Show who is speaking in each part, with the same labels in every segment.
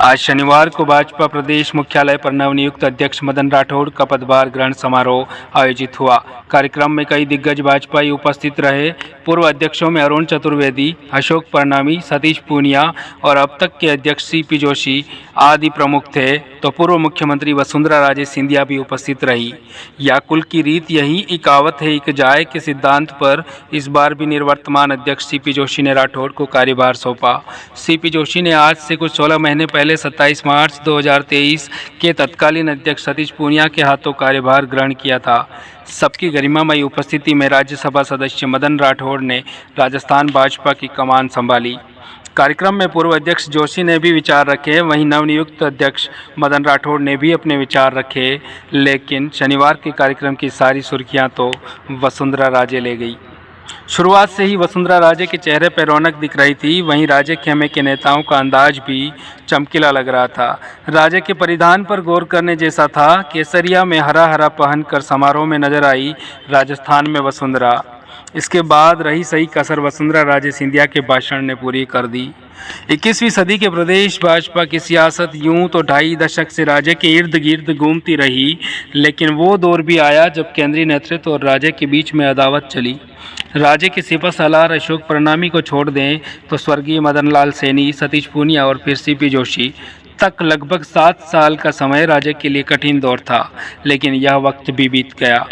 Speaker 1: आज शनिवार को भाजपा प्रदेश मुख्यालय पर नवनियुक्त अध्यक्ष मदन राठौड़ का पदभार ग्रहण समारोह आयोजित हुआ। कार्यक्रम में कई दिग्गज भाजपाई उपस्थित रहे। पूर्व अध्यक्षों में अरुण चतुर्वेदी, अशोक परनामी, सतीश पूनिया और अब तक के अध्यक्ष सीपी जोशी आदि प्रमुख थे, तो पूर्व मुख्यमंत्री वसुंधरा राजे सिंधिया भी उपस्थित रही। या कुल की रीत यही इकावत है इक जाए के सिद्धांत पर इस बार भी निवर्तमान अध्यक्ष सीपी जोशी ने राठौड़ को कार्यभार सौंपा। सीपी जोशी ने आज से कुछ 16 महीने पहले 27 मार्च 2023 के तत्कालीन अध्यक्ष सतीश पूनिया के हाथों कार्यभार ग्रहण किया था। सबकी गरिमामयी उपस्थिति में राज्यसभा सदस्य मदन राठौड़ ने राजस्थान भाजपा की कमान संभाली। कार्यक्रम में पूर्व अध्यक्ष जोशी ने भी विचार रखे, वहीं नवनियुक्त अध्यक्ष मदन राठौड़ ने भी अपने विचार रखे, लेकिन शनिवार के कार्यक्रम की सारी सुर्खियां तो वसुंधरा राजे ले गई। शुरुआत से ही वसुंधरा राजे के चेहरे पर रौनक दिख रही थी, वहीं राजे खेमे के नेताओं का अंदाज भी चमकीला लग रहा था। राजे के परिधान पर गौर करने जैसा था। केसरिया में हरा हरा पहनकर समारोह में नजर आई राजस्थान में वसुंधरा। इसके बाद रही सही कसर वसुंधरा राजे सिंधिया के भाषण ने पूरी कर दी। 21वीं सदी के प्रदेश भाजपा की सियासत यूं तो 2.5 दशक से राजे के इर्द गिर्द घूमती रही, लेकिन वो दौर भी आया जब केंद्रीय नेतृत्व और राजे के बीच में अदावत चली। राजे के सिपहसालार अशोक परनामी को छोड़ दें तो स्वर्गीय मदन लाल सैनी, सतीश पूनिया और फिर सीपी जोशी तक लगभग 7 साल का समय राजे के लिए कठिन दौर था, लेकिन यह वक्त भी बीत गया।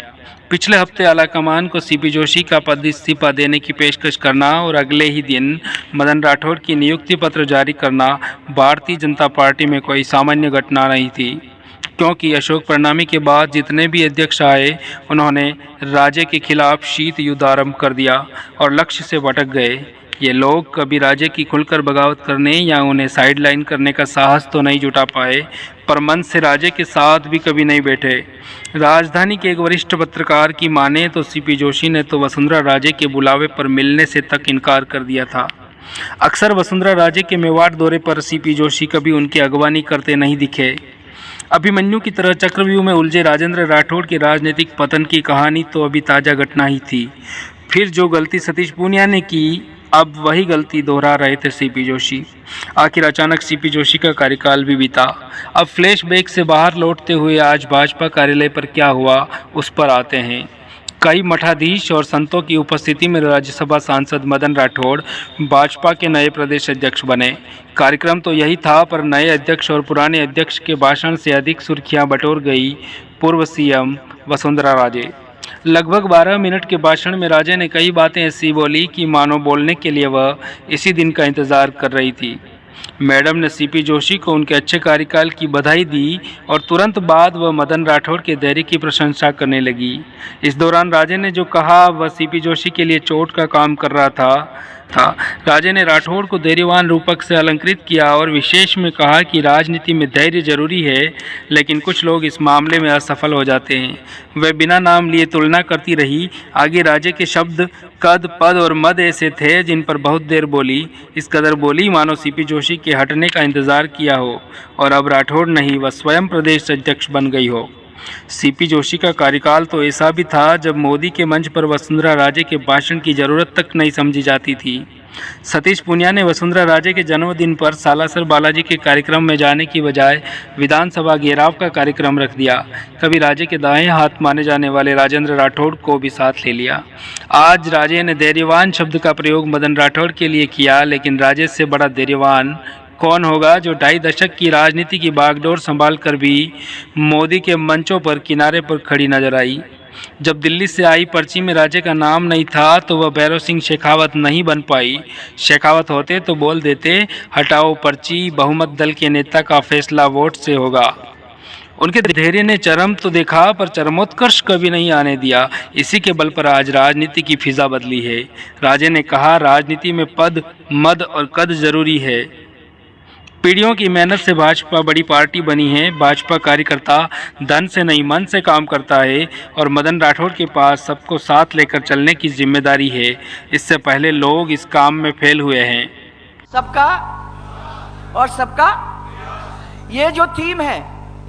Speaker 1: पिछले हफ्ते आलाकमान को सीपी जोशी का पद इस्तीफा देने की पेशकश करना और अगले ही दिन मदन राठौड़ की नियुक्ति पत्र जारी करना भारतीय जनता पार्टी में कोई सामान्य घटना नहीं थी, क्योंकि अशोक परनामी के बाद जितने भी अध्यक्ष आए उन्होंने राजे के खिलाफ शीत युद्ध आरंभ कर दिया और लक्ष्य से भटक गए। ये लोग कभी राजे की खुलकर बगावत करने या उन्हें साइडलाइन करने का साहस तो नहीं जुटा पाए, पर मन से राजे के साथ भी कभी नहीं बैठे। राजधानी के एक वरिष्ठ पत्रकार की माने तो सीपी जोशी ने तो वसुंधरा राजे के बुलावे पर मिलने से तक इनकार कर दिया था। अक्सर वसुंधरा राजे के मेवाड़ दौरे पर सीपी जोशी कभी उनकी अगवानी करते नहीं दिखे। अभिमन्यु की तरह चक्रव्यूह में उलझे राजेंद्र राठौड़ के राजनीतिक पतन की कहानी तो अभी ताज़ा घटना ही थी। फिर जो गलती सतीश पूनिया ने की, अब वही गलती दोहरा रहे थे सीपी जोशी। आखिर अचानक सीपी जोशी का कार्यकाल भी बीता। अब फ्लैशबैक से बाहर लौटते हुए आज भाजपा कार्यालय पर क्या हुआ उस पर आते हैं। कई मठाधीश और संतों की उपस्थिति में राज्यसभा सांसद मदन राठौड़ भाजपा के नए प्रदेश अध्यक्ष बने। कार्यक्रम तो यही था, पर नए अध्यक्ष और पुराने अध्यक्ष के भाषण से अधिक सुर्खियां बटोर गई पूर्व सीएम वसुंधरा राजे। लगभग 12 मिनट के भाषण में राजे ने कई बातें ऐसी बोली कि मानो बोलने के लिए वह इसी दिन का इंतजार कर रही थी। मैडम ने सीपी जोशी को उनके अच्छे कार्यकाल की बधाई दी और तुरंत बाद वह मदन राठौड़ के धैर्य की प्रशंसा करने लगी। इस दौरान राजे ने जो कहा वह सीपी जोशी के लिए चोट का काम कर रहा था। राजे ने राठौड़ को धैर्यवान रूपक से अलंकृत किया और विशेष में कहा कि राजनीति में धैर्य जरूरी है, लेकिन कुछ लोग इस मामले में असफल हो जाते हैं। वह बिना नाम लिए तुलना करती रही। आगे राजे के शब्द कद, पद और मद ऐसे थे जिन पर बहुत देर बोली। इस कदर बोली मानो सीपी जोशी के हटने का इंतजार किया हो और अब राठौड़ नहीं वह स्वयं प्रदेश अध्यक्ष बन गई हो। सीपी जोशी का कार्यकाल तो ऐसा भी था जब मोदी के मंच पर वसुंधरा राजे के भाषण की जरूरत तक नहीं समझी जाती थी। सतीश पूनिया ने वसुंधरा राजे के जन्मदिन पर सालासर बालाजी के कार्यक्रम में जाने की बजाय विधानसभा घेराव का कार्यक्रम रख दिया। कभी राजे के दाएं हाथ माने जाने वाले राजेंद्र राठौड़ को भी साथ ले लिया। आज राजे ने धैर्यवान शब्द का प्रयोग मदन राठौड़ के लिए किया, लेकिन राजे से बड़ा धैर्यवान कौन होगा जो 2.5 दशक की राजनीति की बागडोर संभाल कर भी मोदी के मंचों पर किनारे पर खड़ी नजर आई। जब दिल्ली से आई पर्ची में राजे का नाम नहीं था तो वह भैरव सिंह शेखावत नहीं बन पाई। शेखावत होते तो बोल देते हटाओ पर्ची, बहुमत दल के नेता का फैसला वोट से होगा। उनके धैर्य ने चरम तो देखा पर चरमोत्कर्ष कभी नहीं आने दिया। इसी के बल पर आज राजनीति की फिजा बदली है। राजे ने कहा राजनीति में पद, मद और कद जरूरी है। पीढ़ियों की मेहनत से भाजपा बड़ी पार्टी बनी है। भाजपा कार्यकर्ता धन से नहीं मन से काम करता है और मदन राठौड़ के पास सबको साथ लेकर चलने की जिम्मेदारी है। इससे पहले लोग इस काम में फेल हुए हैं।
Speaker 2: सबका और सबका ये जो थीम है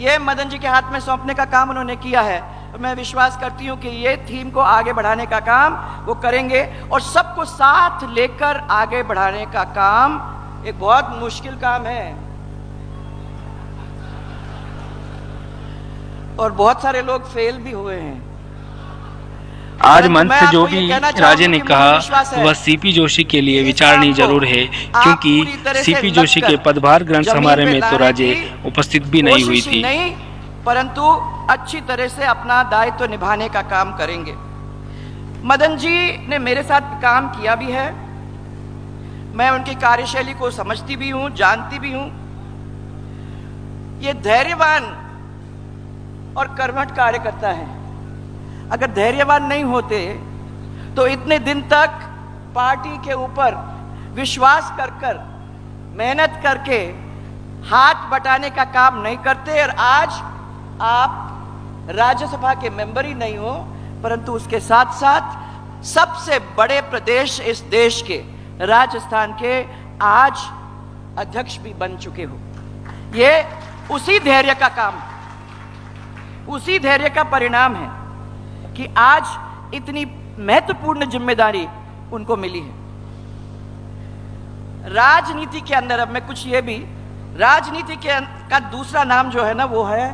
Speaker 2: ये मदन जी के हाथ में सौंपने का काम उन्होंने किया है। मैं विश्वास करती हूँ कि ये थीम को आगे बढ़ाने का काम वो करेंगे और सबको साथ लेकर आगे बढ़ाने का काम एक बहुत मुश्किल काम है। और बहुत सारे लोग फेल भी हुए हैं।
Speaker 1: आज
Speaker 2: परंतु
Speaker 1: मंच
Speaker 2: मैं
Speaker 1: से जो
Speaker 2: आपको ये
Speaker 1: भी
Speaker 2: कहना
Speaker 1: राजे
Speaker 2: चाहूंगी
Speaker 1: ने
Speaker 2: कि
Speaker 1: कहा
Speaker 2: मुझे विश्वास है
Speaker 1: वह सीपी जोशी के लिए
Speaker 2: इस
Speaker 1: विचारणीय
Speaker 2: काम को
Speaker 1: जरूर है,
Speaker 2: आप
Speaker 1: क्योंकि
Speaker 2: पूरी तरह से
Speaker 1: सीपी जोशी के
Speaker 2: लगकर
Speaker 1: पदभार ग्रहण
Speaker 2: जमीन
Speaker 1: समारोह
Speaker 2: पे
Speaker 1: में तो
Speaker 2: लाने
Speaker 1: राजे
Speaker 2: की
Speaker 1: उपस्थित भी नहीं हुई
Speaker 2: कोशिश ही
Speaker 1: थी।
Speaker 2: नहीं, परंतु अच्छी तरह से अपना दायित्व निभाने का काम करेंगे। मदन जी ने मेरे साथ काम किया भी है, मैं उनकी कार्यशैली को समझती भी हूं, जानती भी हूं। ये धैर्यवान और कर्मठ कार्यकर्ता है। अगर धैर्यवान नहीं होते तो इतने दिन तक पार्टी के ऊपर विश्वास कर मेहनत करके हाथ बटाने का काम नहीं करते, और आज आप राज्यसभा के मेंबर ही नहीं हो, परंतु उसके साथ साथ सबसे बड़े प्रदेश इस देश के राजस्थान के आज अध्यक्ष भी बन चुके हो। ये उसी धैर्य का काम, उसी धैर्य का परिणाम है कि आज इतनी महत्वपूर्ण जिम्मेदारी उनको मिली है। राजनीति के अंदर अब मैं कुछ ये भी, राजनीति का दूसरा नाम जो है ना वो है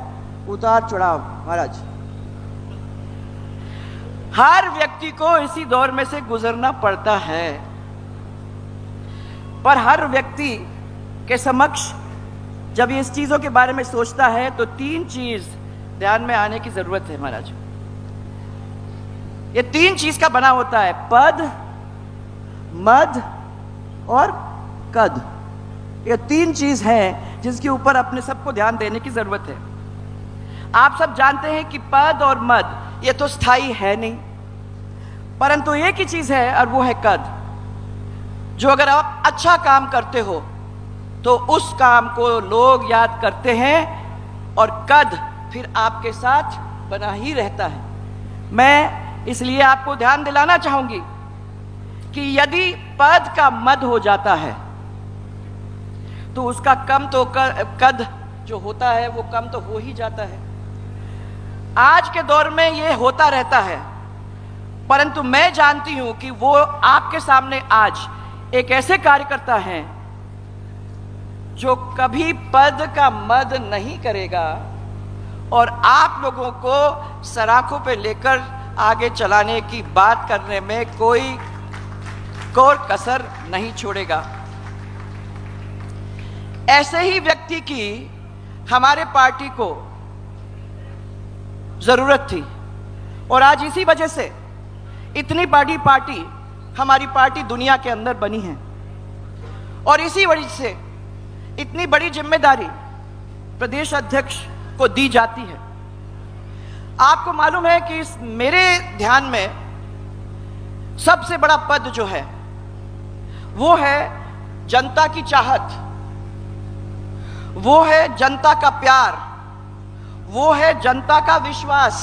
Speaker 2: उतार चढ़ाव। महाराज, हर व्यक्ति को इसी दौर में से गुजरना पड़ता है, पर हर व्यक्ति के समक्ष जब इस चीजों के बारे में सोचता है तो तीन चीज ध्यान में आने की जरूरत है। महाराज, ये तीन चीज का बना होता है, पद, मद और कद। ये तीन चीज हैं जिसके ऊपर अपने सबको ध्यान देने की जरूरत है। आप सब जानते हैं कि पद और मद ये तो स्थायी है नहीं, परंतु एक ही चीज है और वो है कद। जो अगर आप अच्छा काम करते हो तो उस काम को लोग याद करते हैं और कद फिर आपके साथ बना ही रहता है। मैं इसलिए आपको ध्यान दिलाना चाहूंगी कि यदि पद का मद हो जाता है तो उसका कम तो कद जो होता है वो कम तो हो ही जाता है। आज के दौर में ये होता रहता है, परंतु मैं जानती हूं कि वो आपके सामने आज एक ऐसे कार्यकर्ता हैं जो कभी पद का मद नहीं करेगा और आप लोगों को सराखों पे लेकर आगे चलाने की बात करने में कोई कसर नहीं छोड़ेगा। ऐसे ही व्यक्ति की हमारे पार्टी को जरूरत थी और आज इसी वजह से इतनी बड़ी पार्टी हमारी पार्टी दुनिया के अंदर बनी है और इसी वजह से इतनी बड़ी जिम्मेदारी प्रदेश अध्यक्ष को दी जाती है। आपको मालूम है कि मेरे ध्यान में सबसे बड़ा पद जो है वो है जनता की चाहत, वो है जनता का प्यार, वो है जनता का विश्वास।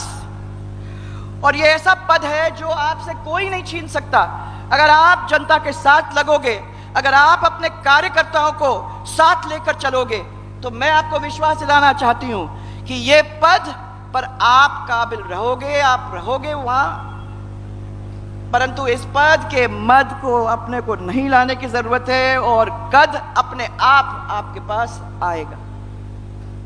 Speaker 2: और ये ऐसा पद है जो आपसे कोई नहीं छीन सकता। अगर आप जनता के साथ लगोगे, अगर आप अपने कार्यकर्ताओं को साथ लेकर चलोगे, तो मैं आपको विश्वास दिलाना चाहती हूं कि ये पद पर आप काबिल रहोगे, आप रहोगे वहां। परंतु इस पद के मद को अपने को नहीं लाने की जरूरत है और कद अपने आप आपके पास आएगा।